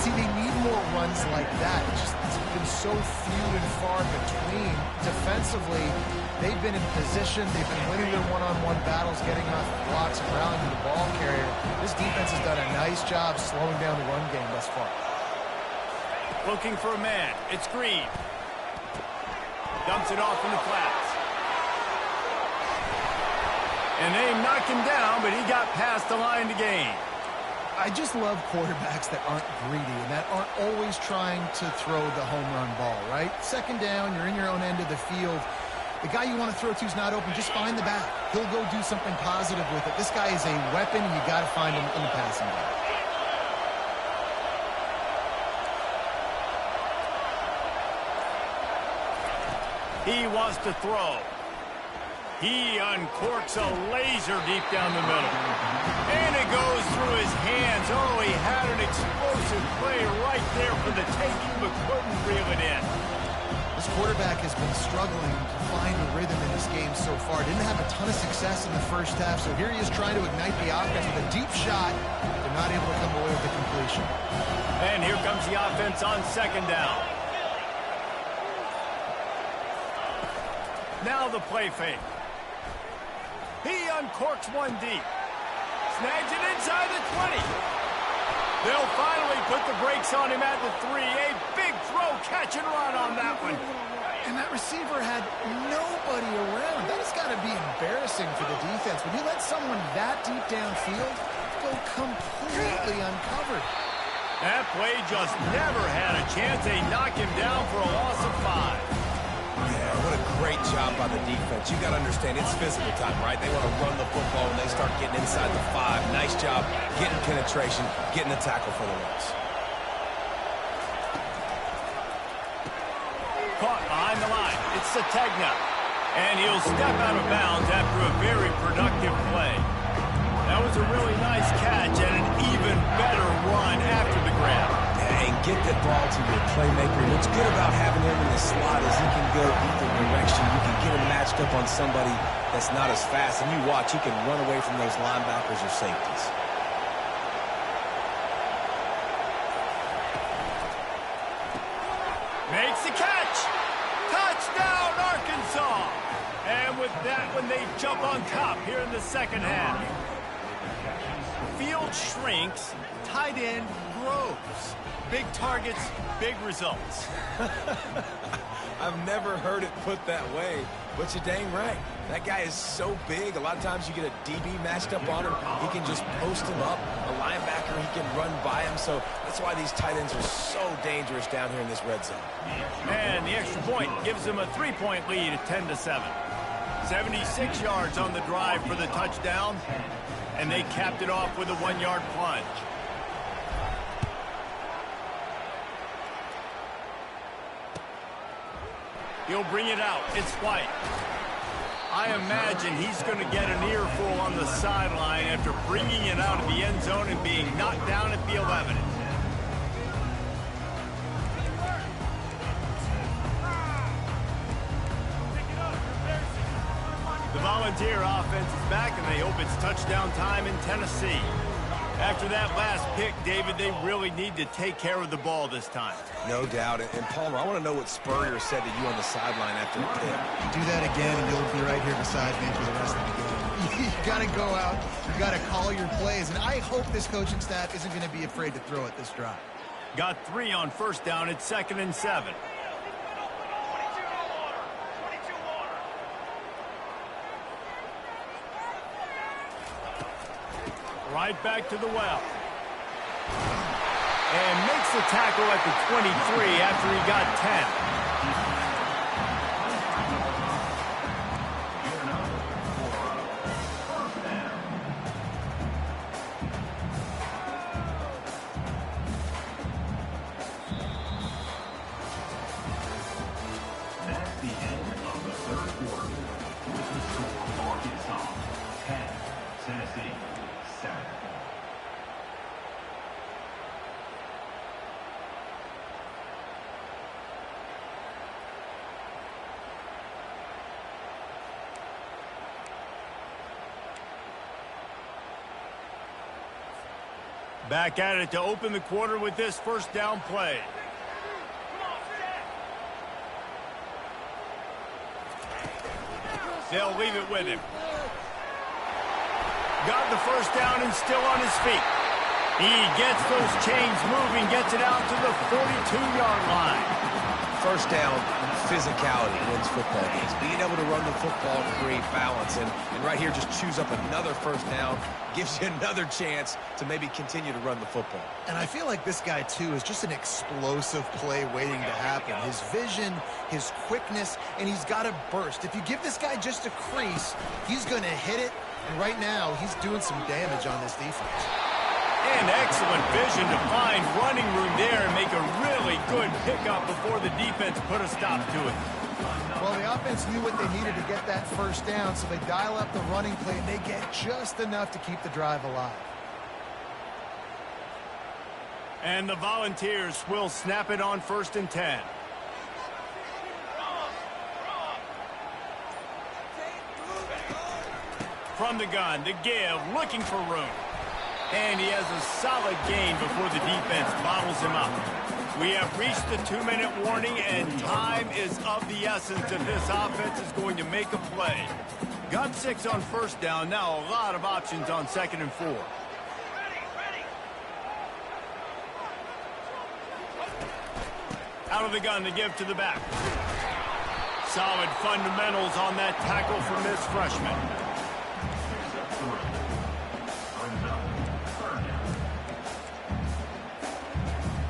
See, they need more runs like that. It's been so few and far between. Defensively, they've been in position. They've been winning their one-on-one battles, getting off blocks and rallying the ball carrier. This defense has done a nice job slowing down the run game thus far. Looking for a man. It's Green. Dumps it off in the flats. And they knocked him down, but he got past the line to gain. I just love quarterbacks that aren't greedy and that aren't always trying to throw the home run ball, right? Second down, you're in your own end of the field. The guy you want to throw to is not open. Just find the back. He'll go do something positive with it. This guy is a weapon, and you got to find him in the passing game. He wants to throw. He uncorks a laser deep down the middle. And it goes through his hands. Oh, he had an explosive play right there for the taking, but couldn't reel it in. This quarterback has been struggling to find a rhythm in this game so far. Didn't have a ton of success in the first half, so here he is trying to ignite the offense with a deep shot, but not able to come away with the completion. And here comes the offense on second down. Now the play fake. He uncorks one deep. Snags it inside the 20. They'll finally put the brakes on him at the 3. A big throw, catch and run on that one. And that receiver had nobody around. That has got to be embarrassing for the defense. When you let someone that deep downfield go completely uncovered. That play just never had a chance. They knock him down for a loss of 5. Yeah, what a great job by the defense. You got to understand, it's physical time, right? They want to run the football, and they start getting inside the 5. Nice job getting penetration, getting a tackle for the loss. Caught behind the line. It's Sategna. And he'll step out of bounds after a very productive play. That was a really nice catch and an even better run after the grab. And get that ball to your playmaker. What's good about having him in the slot is he can go either direction. You can get him matched up on somebody that's not as fast. And you watch, he can run away from those linebackers or safeties. Makes the catch. Touchdown, Arkansas. And with that one, they jump on top here in the second half. Field shrinks, tight end grows. Big targets, big results. I've never heard it put that way, But you're dang right. That guy is so big. A lot of times you get a DB matched up on him. He can just post him up. A linebacker, he can run by him. So that's why these tight ends are so dangerous down here in this red zone. And the extra point gives them a 3-point lead at 10-7. 76 yards on the drive for the touchdown. And they capped it off with a 1-yard plunge. He'll bring it out. It's White. I imagine he's going to get an earful on the sideline after bringing it out of the end zone and being knocked down at the 11. The Volunteer offense is back, and they hope it's touchdown time in Tennessee. After that last pick, David, they really need to take care of the ball this time. No doubt. And Palmer, I want to know what Spurrier said to you on the sideline after the pick. Do that again, and you'll be right here beside me for the rest of the game. You got to go out. You got to call your plays. And I hope this coaching staff isn't going to be afraid to throw it this drive. Got 3 on first down at 2nd and 7. Right back to the well. And makes the tackle at the 23 after he got 10. That's the end of the third quarter. With the score for Arkansas, 10, Tennessee, 7. Back at it to open the quarter with this first down play. They'll leave it with him. Got the first down and still on his feet. He gets those chains moving, gets it out to the 42-yard line. First down, physicality wins football games. Being able to run the football to create balance. And right here, just choose up another first down. Gives you another chance to maybe continue to run the football. And I feel like this guy, too, is just an explosive play waiting to happen. His vision, his quickness, and he's got a burst. If you give this guy just a crease, he's going to hit it. And right now, he's doing some damage on this defense. And excellent vision to find running room there and make a really good pickup before the defense put a stop to it. Well, the offense knew what they needed to get that first down, so they dial up the running play, and they get just enough to keep the drive alive. And the Volunteers will snap it on 1st and 10. From the gun, the give, looking for room. And he has a solid gain before the defense bottles him up. We have reached the 2-minute warning, and time is of the essence if this offense is going to make a play. Got 6 on first down, now a lot of options on 2nd and 4. Out of the gun to give to the back. Solid fundamentals on that tackle from this freshman.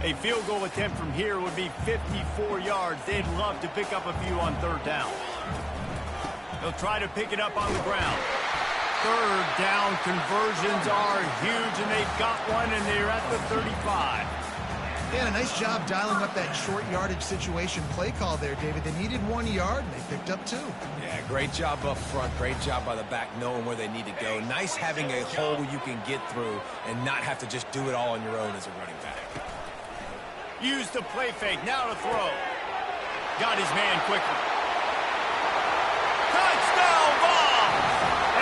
A field goal attempt from here would be 54 yards. They'd love to pick up a few on 3rd down. They'll try to pick it up on the ground. 3rd down conversions are huge, and they've got one, and they're at the 35. Yeah, a nice job dialing up that short yardage situation play call there, David. They needed 1 yard, and they picked up 2. Yeah, great job up front. Great job by the back knowing where they need to go. Nice having a hole you can get through and not have to just do it all on your own as a running back. Used the play fake, now to throw. Got his man quickly. Touchdown ball!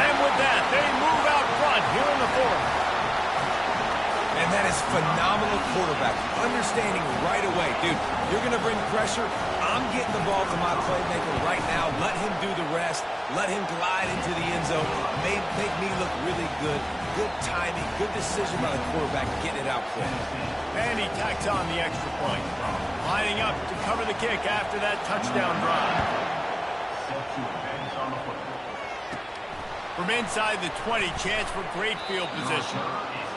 And with that, they move out front here in the 4th. And that is phenomenal quarterback. Understanding right away, dude, you're going to bring pressure. I'm getting the ball to my playmaker right now. Let him do the rest. Let him glide into the end zone. Make me look really good. Good timing, good decision by the quarterback, getting it out quick. And he tacks on the extra point. Lining up to cover the kick after that touchdown drive. set to advance on the football. From inside the 20, chance for great field position.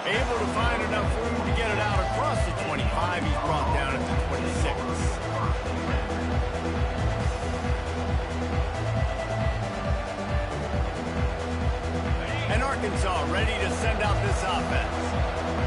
Able to find enough room to get it out across the 25. He's brought down at the 26. And Arkansas ready to send out this offense.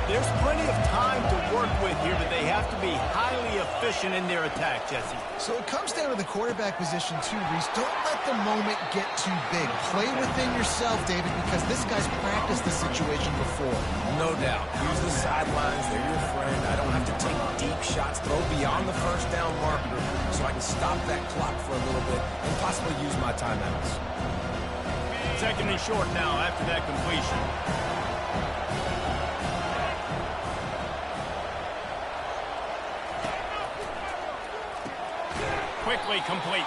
There's plenty of time to work with here, but they have to be highly efficient in their attack, Jesse. So it comes down to the quarterback position too, Reese. Don't let the moment get too big. Play within yourself, David, because this guy's practiced the situation before. No doubt. Use the sidelines. They're your friend. I don't have to take deep shots. Throw beyond the first down marker so I can stop that clock for a little bit and possibly use my timeouts. Second and short now after that completion. Quickly complete.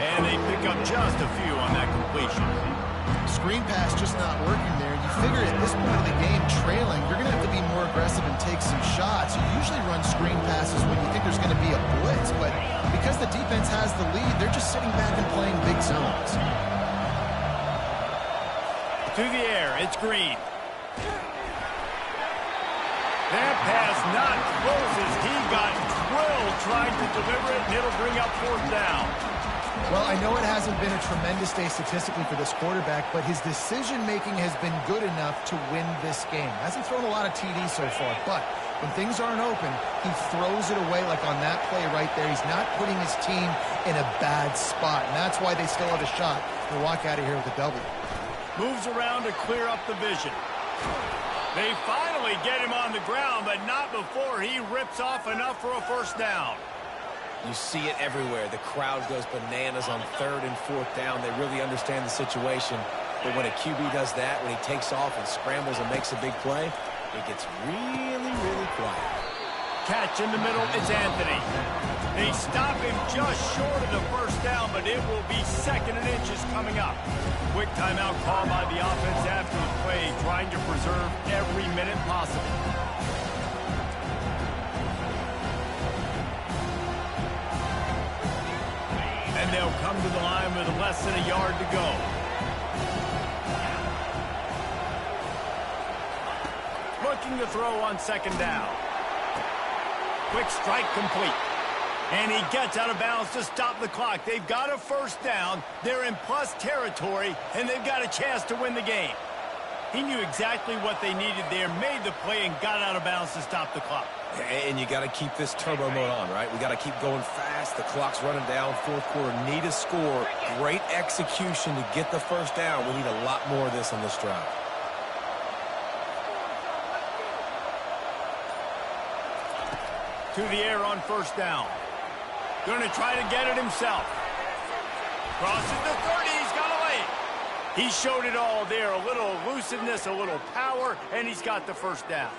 And they pick up just a few on that completion. Screen pass just not working there. You figure at this point of the game, trailing, you're going to have to be more aggressive and take some shots. You usually run screen passes when you think there's going to be a blitz, but because the defense has the lead, they're just sitting back and playing big zones. To the air, it's Green. That pass not close as he got drilled trying to deliver it, and it'll bring up fourth down. Well, I know it hasn't been a tremendous day statistically for this quarterback, but his decision-making has been good enough to win this game. Hasn't thrown a lot of TDs so far, but when things aren't open, he throws it away like on that play right there. He's not putting his team in a bad spot, and that's why they still have a shot to walk out of here with a W. Moves around to clear up the vision. They finally get him on the ground, but not before he rips off enough for a first down. You see it everywhere. The crowd goes bananas on third and fourth down. They really understand the situation. But when a QB does that, when he takes off and scrambles and makes a big play, it gets really, really quiet. Catch in the middle, it's Anthony. They stop him just short of the first down, but it will be second and inches coming up. Quick timeout called by the offense after the play, trying to preserve every minute possible. And they'll come to the line with less than a yard to go. Looking to throw on second down. Quick strike complete. And he gets out of bounds to stop the clock. They've got a first down. They're in plus territory, and they've got a chance to win the game. He knew exactly what they needed there, made the play, and got out of bounds to stop the clock. And you got to keep this turbo mode on, right? We got to keep going fast. The clock's running down. Fourth quarter, need a score. Great execution to get the first down. We need a lot more of this on this drive. To the air on first down. Going to try to get it himself. Crosses the 30. He's got away. He showed it all there. A little elusiveness, a little power, and he's got the first down.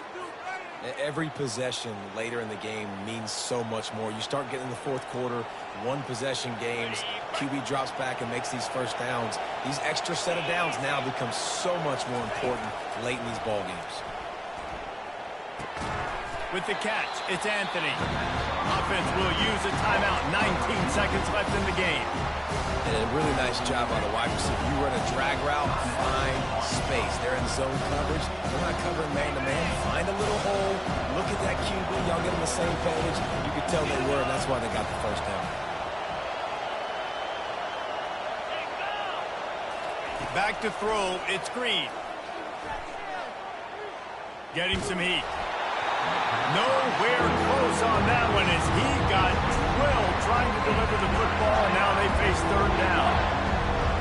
Every possession later in the game means so much more. You start getting in the fourth quarter, one possession games, QB drops back and makes these first downs. These extra set of downs now become so much more important late in these ball games. With the catch, it's Anthony. Offense will use a timeout. 19 seconds left in the game. And a really nice job by the wide receiver. You run a drag route, find space. They're in zone coverage. They're not covering man-to-man. Find a little hole. Look at that QB. Y'all get on the same page. You could tell they were, and that's why they got the first down. Back to throw. It's Green. Getting some heat. Nowhere close on that one as he got drilled trying to deliver the football, and now they face third down.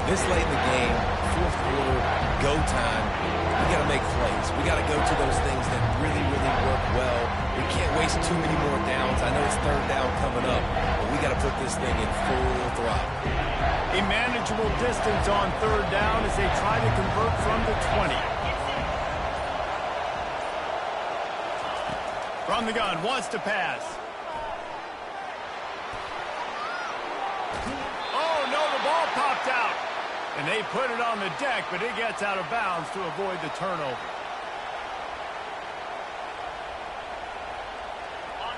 This late in the game, fourth quarter, go time, we got to make plays. We got to go to those things that really, really work well. We can't waste too many more downs. I know it's third down coming up, but we got to put this thing in full throttle. A manageable distance on third down as they try to convert from the 20. From the gun, wants to pass. Oh, no, the ball popped out. And they put it on the deck, but it gets out of bounds to avoid the turnover.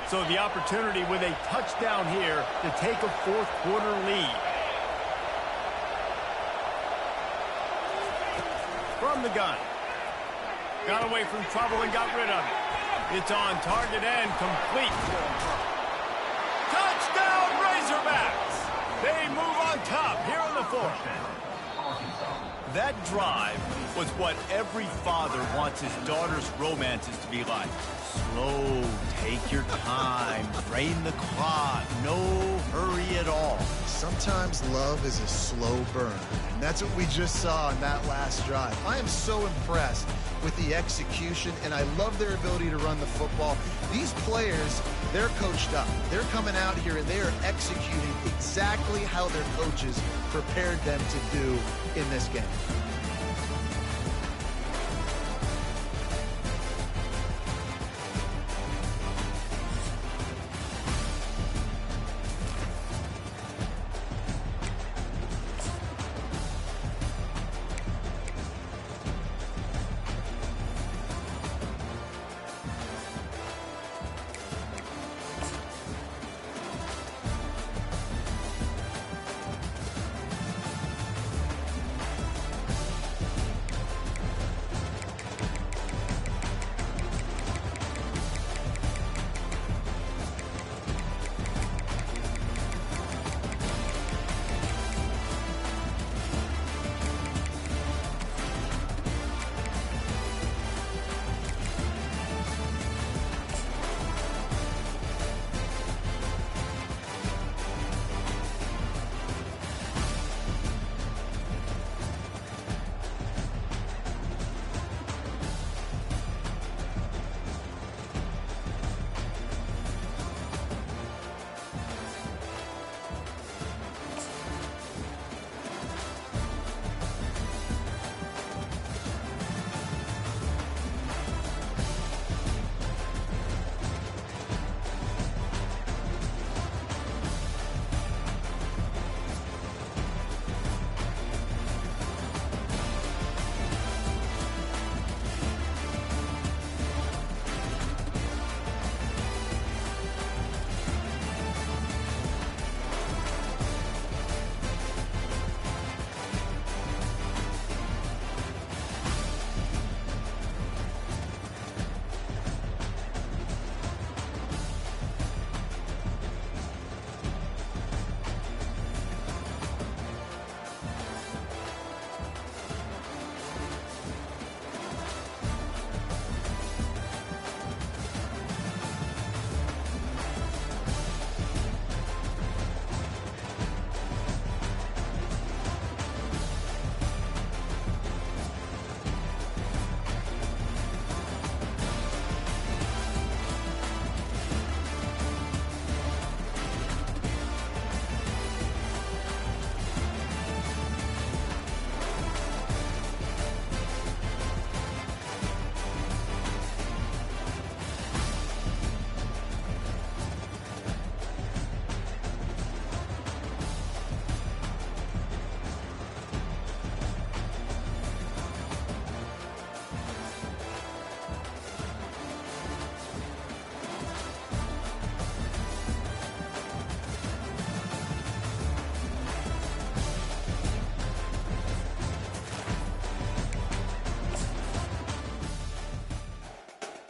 So the opportunity with a touchdown here to take a fourth quarter lead. from the gun. Got away from trouble and got rid of it. It's on target and complete. Touchdown, Razorbacks! They move on top here in the fourth. That drive was what every father wants his daughter's romances to be like. Slow, take your time, drain the clock, no hurry at all. Sometimes love is a slow burn, and that's what we just saw on that last drive. I am so impressed with the execution, and I love their ability to run the football. These players, they're coached up. They're coming out here, and they are executing exactly how their coaches prepared them to do in this game.